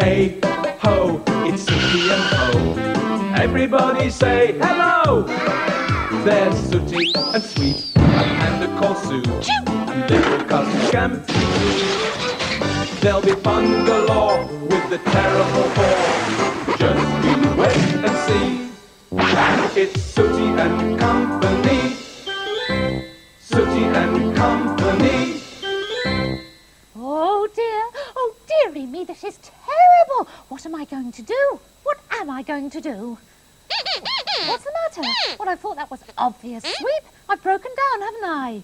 Hey ho, it's Sooty and Ho. Everybody say hello. There's Sooty and Sweep, and Panda called Sue, and little cousin Scampi. There'll be fun galore with the terrible four. Just you wait and see. It's Sooty and Company. Sooty and Company. Oh dearie me, this is terrible. What am I going to do? What am I going to do? What's the matter? Well, I thought that was obvious, Sweep. I've broken down, haven't I?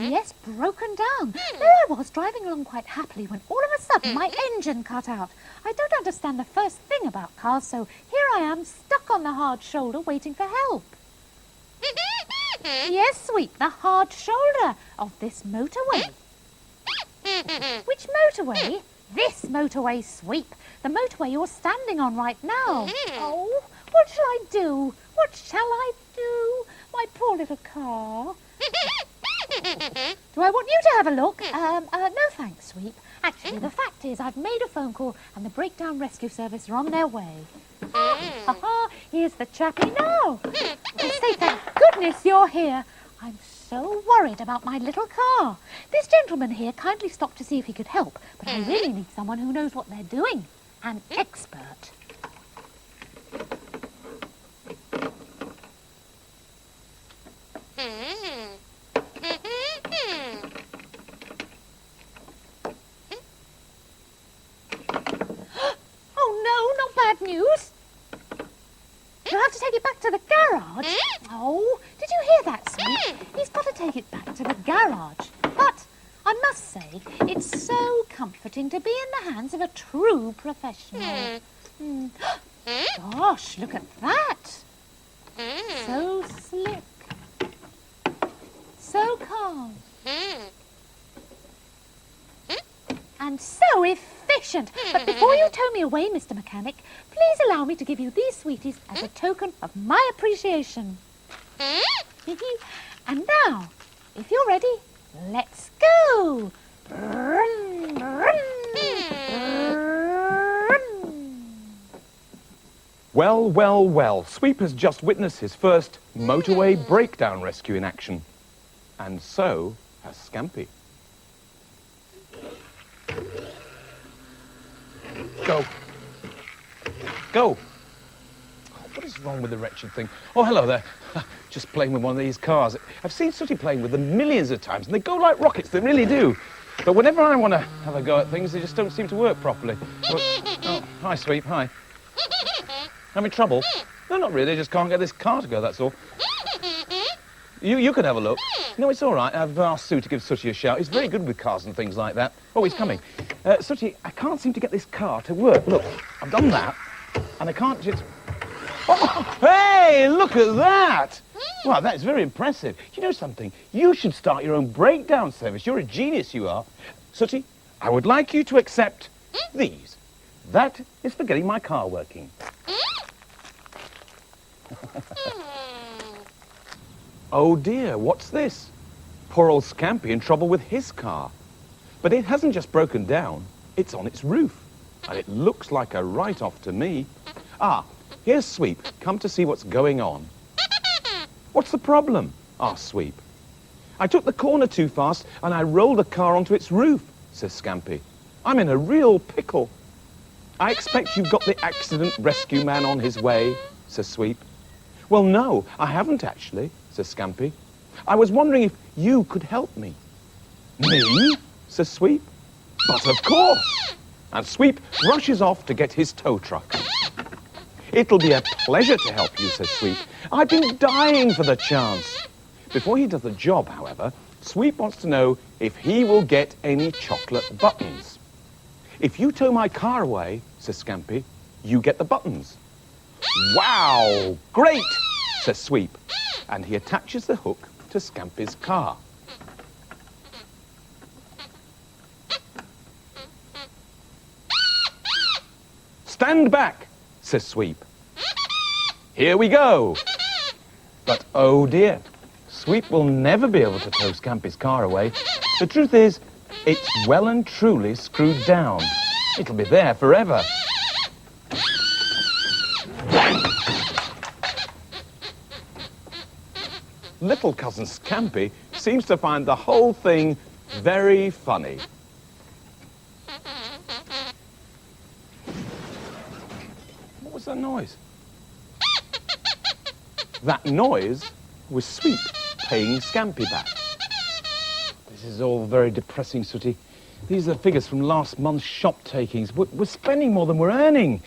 Yes, broken down. There I was, driving along quite happily when all of a sudden my engine cut out. I don't understand the first thing about cars, so here I am, stuck on the hard shoulder, waiting for help. Yes, Sweep, the hard shoulder of this motorway. Which motorway? This motorway, Sweep. The motorway you're standing on right now. Oh, what shall I do? What shall I do? My poor little car. Do I want you to have a look? No thanks, Sweep. Actually, the fact is I've made a phone call and the breakdown rescue service are on their way. Here's the chappie now. I say thank goodness you're here. I'm so worried about my little car. This gentleman here kindly stopped to see if he could help, but I really need someone who knows what they're doing. An expert. Oh no, not bad news. You'll have to take it back to the garage. Oh, did you hear that, Sweep? He's got to take it back to the garage. But I must say, it's so comforting to be in the hands of a true professional. Gosh, look at that. So slick. So calm. And so efficient. But before you tow me away, Mr. Mechanic, please allow me to give you these sweeties as a token of my appreciation. And now, if you're ready, let's go. Brum, brum, brum. Well, well, well. Sweep has just witnessed his first motorway breakdown rescue in action. And so has Scampi. Go. Go. Oh, what is wrong with the wretched thing? Oh, hello there. Just playing with one of these cars. I've seen Sooty playing with them millions of times, and they go like rockets, they really do. But whenever I want to have a go at things, they just don't seem to work properly. Oh, hi, Sweep, hi. Having trouble? No, not really, I just can't get this car to go, that's all. You could have a look. No, it's all right. I've asked Sue to give Sooty a shout. He's very good with cars and things like that. Oh, he's coming. Sooty, I can't seem to get this car to work. Look, I've done that, and I can't just... Oh, hey, look at that! Wow, that is very impressive. You know something? You should start your own breakdown service. You're a genius, you are. Sooty, I would like you to accept these. That is for getting my car working. Oh dear, what's this? Poor old Scampi in trouble with his car. But it hasn't just broken down, it's on its roof. And it looks like a write-off to me. Ah, here's Sweep, come to see what's going on. What's the problem? asked Sweep. I took the corner too fast and I rolled the car onto its roof, says Scampi. I'm in a real pickle. I expect you've got the accident rescue man on his way, says Sweep. Well, no, I haven't actually, says Scampi. I was wondering if you could help me. Me? says Sweep. But of course. And Sweep rushes off to get his tow truck. It'll be a pleasure to help you, says Sweep. I've been dying for the chance. Before he does the job, however, Sweep wants to know if he will get any chocolate buttons. If you tow my car away, says Scampi, you get the buttons. Wow! Great! says Sweep. And he attaches the hook to Scampi's car. Stand back, says Sweep. Here we go. But oh dear, Sweep will never be able to tow Scampi's car away. The truth is, it's well and truly screwed down. It'll be there forever. Little cousin Scampi seems to find the whole thing very funny. What was that noise? That noise was Sweep paying Scampi back. This is all very depressing, Sooty. These are figures from last month's shop takings. We're spending more than we're earning.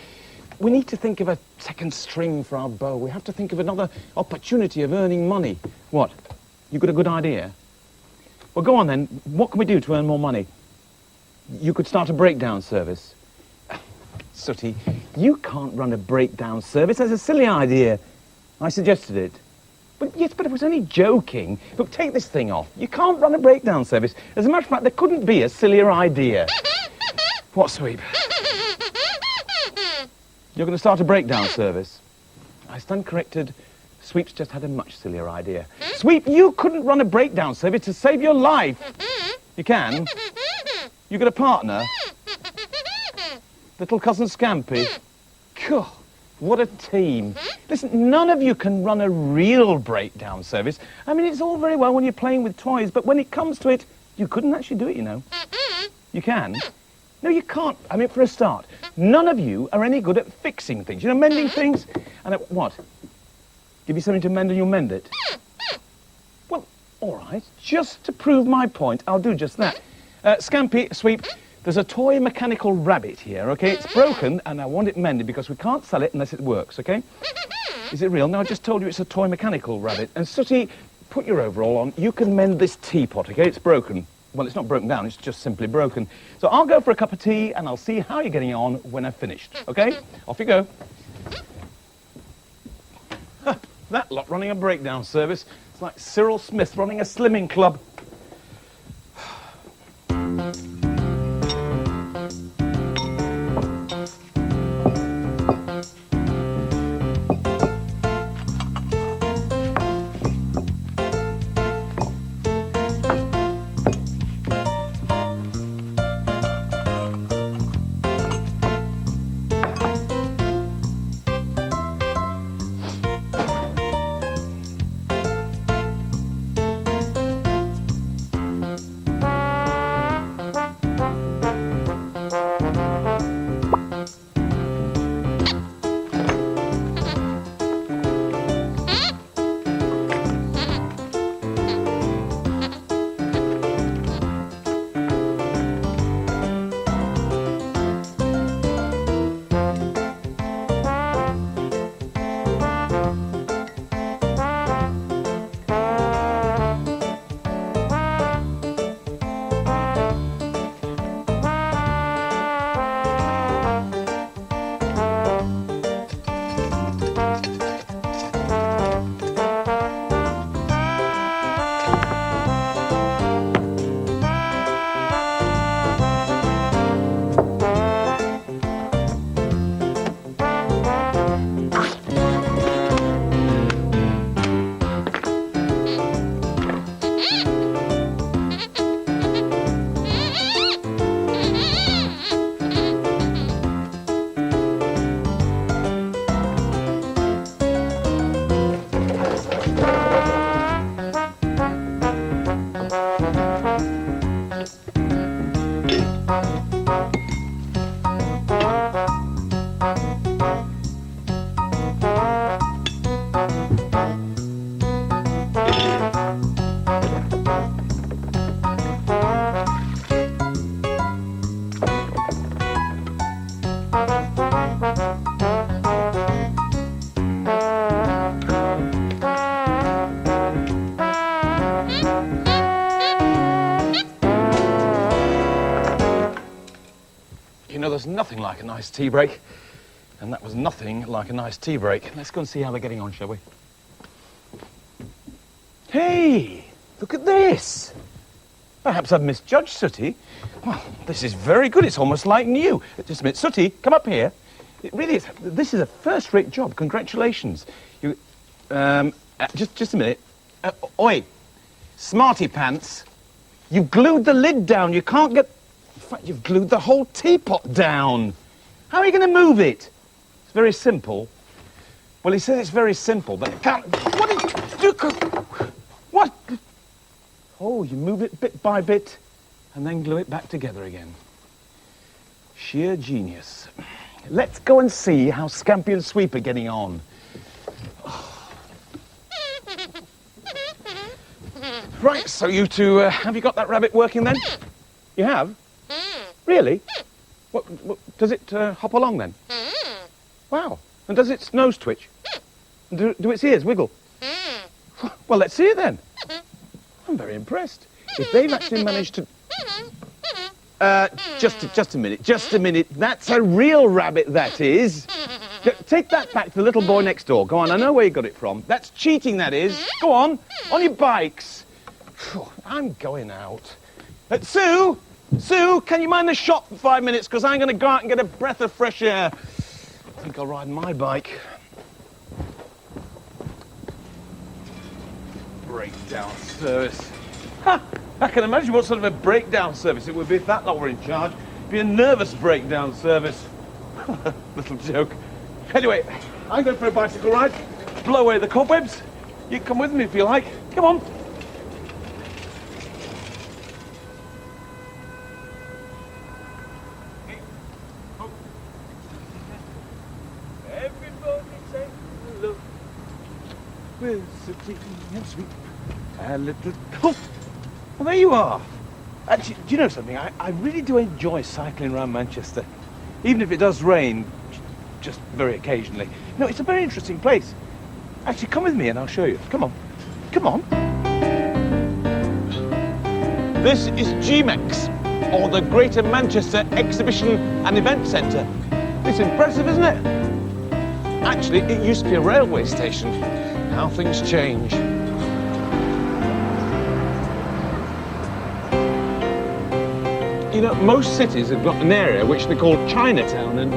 We need to think of a second string for our bow. We have to think of another opportunity of earning money. What? You got a good idea? Well, go on then. What can we do to earn more money? You could start a breakdown service. Sooty, you can't run a breakdown service. That's a silly idea. I suggested it. But yes, but it was only joking. Look, take this thing off. You can't run a breakdown service. As a matter of fact, there couldn't be a sillier idea. What, Sweep? You're going to start a breakdown service? I stand corrected. Sweep's just had a much sillier idea. Sweep, you couldn't run a breakdown service to save your life. You can? You got a partner? Little cousin Scampi? God, what a team. Listen, none of you can run a real breakdown service. I mean, it's all very well when you're playing with toys, but when it comes to it, you couldn't actually do it, you know. You can? No, you can't. I mean, for a start, none of you are any good at fixing things. You know, mending things. And what? Give you something to mend and you'll mend it? Well, all right. Just to prove my point, I'll do just that. Scampi, Sweep, there's a toy mechanical rabbit here, OK? It's broken, and I want it mended because we can't sell it unless it works, OK? Is it real? No, I just told you it's a toy mechanical rabbit. And Sooty, put your overall on. You can mend this teapot, OK? It's broken. Well, it's not broken down, it's just simply broken. So I'll go for a cup of tea, and I'll see how you're getting on when I've finished, OK? Off you go. Huh, that lot running a breakdown service. It's like Cyril Smith running a slimming club. You know, there's nothing like a nice tea break. And that was nothing like a nice tea break. Let's go and see how they're getting on, shall we? Hey, look at this. Perhaps I've misjudged Sooty. Well, this is very good. It's almost like new. Just a minute. Sooty, come up here. It really is. This is a first-rate job. Congratulations. You, just a minute. Oi, smarty pants. You glued the lid down. You can't get... In fact, you've glued the whole teapot down. How are you going to move it? It's very simple. Well, he says it's very simple, but it can't... What? Oh, you move it bit by bit and then glue it back together again. Sheer genius. Let's go and see how Scampi and Sweep are getting on. Right, so you two, have you got that rabbit working then? You have? Really? What does it hop along then? Wow. And does its nose twitch? And do its ears wiggle? Well, let's see it then. I'm very impressed. If they've actually managed to... just a minute. That's a real rabbit, that is. Take that back to the little boy next door. Go on, I know where you got it from. That's cheating, that is. Go on your bikes. I'm going out. Sue, can you mind the shop for 5 minutes? Because I'm going to go out and get a breath of fresh air. I think I'll ride my bike. Breakdown service. Ha! I can imagine what sort of a breakdown service it would be if that lot were in charge. It'd be a nervous breakdown service. Little joke. Anyway, I'm going for a bicycle ride. Blow away the cobwebs. You can come with me if you like. Come on. Everybody say hello. We're Sooty and Sweep. A little... Oh, well, there you are. Actually, do you know something? I really do enjoy cycling around Manchester. Even if it does rain, just very occasionally. No, it's a very interesting place. Actually, come with me and I'll show you. Come on. Come on. This is GMEX, or the Greater Manchester Exhibition and Event Centre. It's impressive, isn't it? Actually, it used to be a railway station. How things change. You know, most cities have got an area which they call Chinatown, and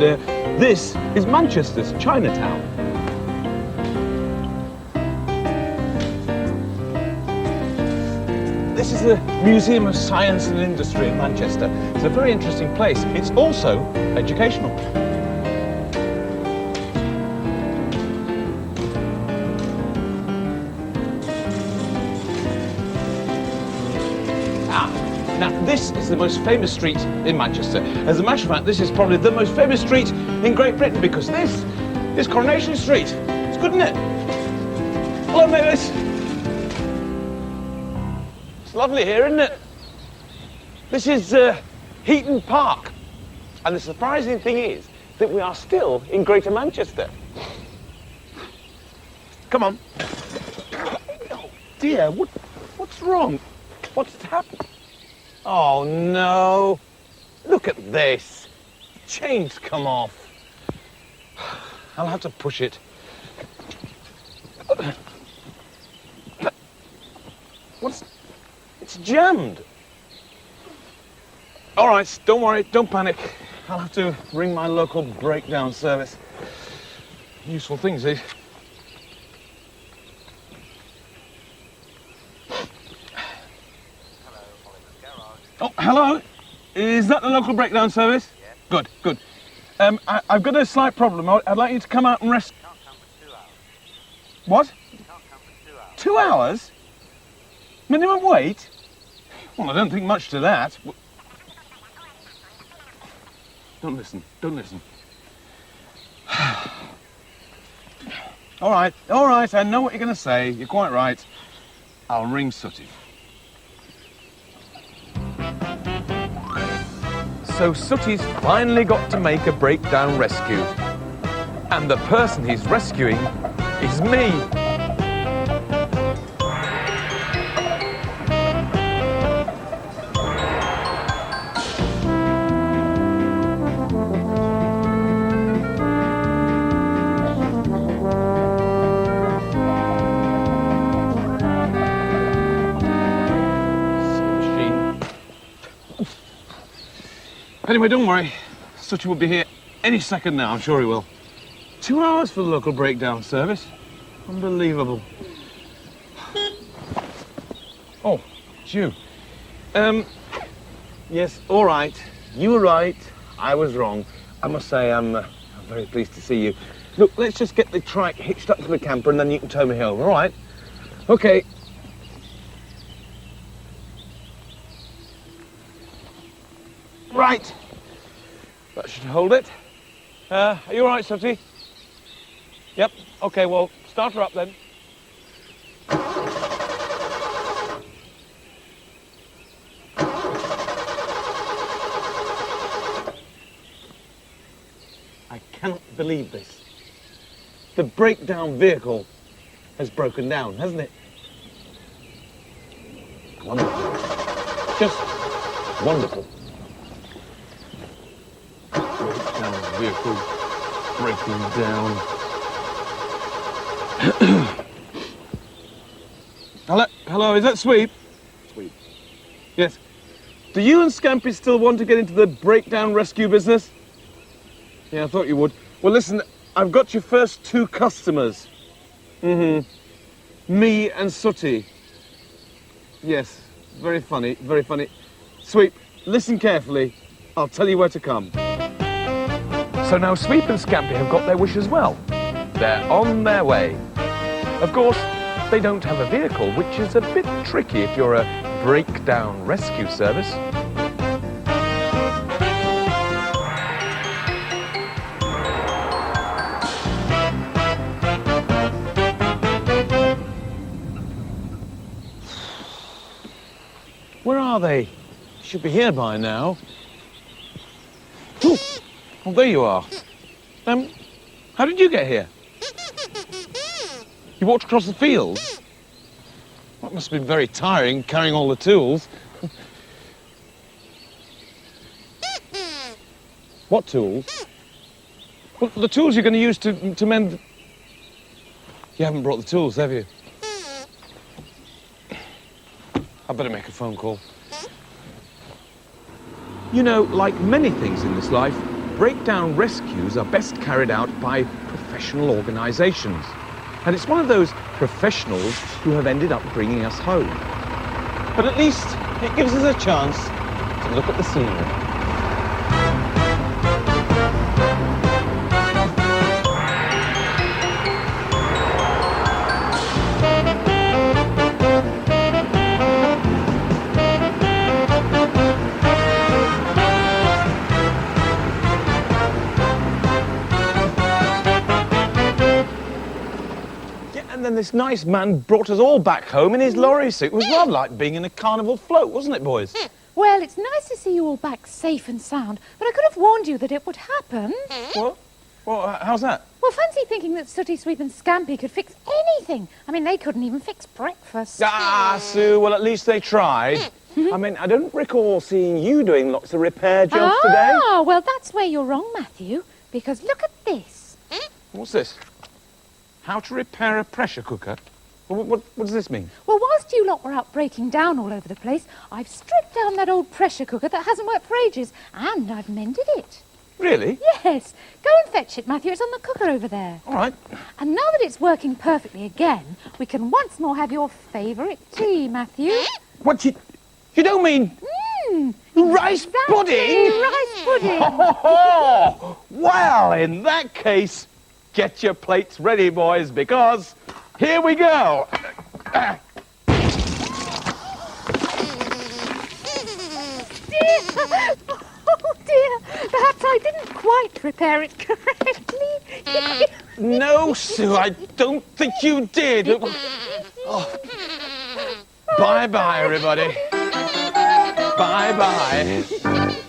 this is Manchester's Chinatown. This is the Museum of Science and Industry in Manchester. It's a very interesting place. It's also educational. Now, this is the most famous street in Manchester. As a matter of fact, this is probably the most famous street in Great Britain because this is Coronation Street. It's good, isn't it? Hello, Mavis. It's lovely here, isn't it? This is Heaton Park. And the surprising thing is that we are still in Greater Manchester. Come on. Oh, dear, what's wrong? What's happened? Oh, no. Look at this. The chain's come off. I'll have to push it. It's jammed. All right, don't worry, don't panic. I'll have to ring my local breakdown service. Useful things, these. Oh, hello. Is that the local breakdown service? Yes. Good, good. I've got a slight problem. I'd like you to come out and rescue... You can't come for 2 hours. What? You can't come for 2 hours. 2 hours? Minimum wait? Well, I don't think much to that. Don't listen, don't listen. All right, I know what you're going to say. You're quite right. I'll ring Sooty. So Sooty's finally got to make a breakdown rescue. And the person he's rescuing is me. Anyway, don't worry. Sooty will be here any second now, I'm sure he will. 2 hours for the local breakdown service. Unbelievable. Oh, it's you. Yes, all right. You were right. I was wrong. I must say, I'm very pleased to see you. Look, let's just get the trike hitched up to the camper and then you can tow me home, all right? Okay. Right. That should hold it. Are you all right, Sooty? Yep. Okay, well, start her up then. I cannot believe this. The breakdown vehicle has broken down, hasn't it? Wonderful. Just wonderful. Breakdown vehicle breaking down. Hello, is that Sweep? Sweep. Yes. Do you and Scampi still want to get into the breakdown rescue business? Yeah, I thought you would. Well, listen, I've got your first 2 customers. Me and Sooty. Yes, very funny, very funny. Sweep, listen carefully. I'll tell you where to come. So now Sweep and Scampi have got their wish as well. They're on their way. Of course, they don't have a vehicle, which is a bit tricky if you're a breakdown rescue service. Where are they? Should be here by now. Ooh. Oh, there you are. How did you get here? You walked across the field? That must have been very tiring, carrying all the tools. What tools? Well, the tools you're going to use to mend... You haven't brought the tools, have you? I better make a phone call. You know, like many things in this life, breakdown rescues are best carried out by professional organisations. And it's one of those professionals who have ended up bringing us home. But at least it gives us a chance to look at the scenery. And then this nice man brought us all back home in his lorry suit. It was rather like being in a carnival float, wasn't it, boys? Well, it's nice to see you all back safe and sound, but I could have warned you that it would happen. What? Well, how's that? Well, fancy thinking that Sooty, Sweep and Scampi could fix anything. I mean, they couldn't even fix breakfast. Ah, Sue, well, at least they tried. I mean, I don't recall seeing you doing lots of repair jobs today. Ah, well, that's where you're wrong, Matthew, because look at this. What's this? How to repair a pressure cooker? What does this mean? Well, whilst you lot were out breaking down all over the place, I've stripped down that old pressure cooker that hasn't worked for ages, and I've mended it. Really? Yes. Go and fetch it, Matthew. It's on the cooker over there. All right. And now that it's working perfectly again, we can once more have your favourite tea, Matthew. What, you don't mean... rice pudding? Rice pudding. Oh, well, in that case, get your plates ready, boys, because here we go. Oh, dear. Perhaps I didn't quite prepare it correctly. No, Sue, I don't think you did. Oh. Bye-bye, everybody. Bye-bye.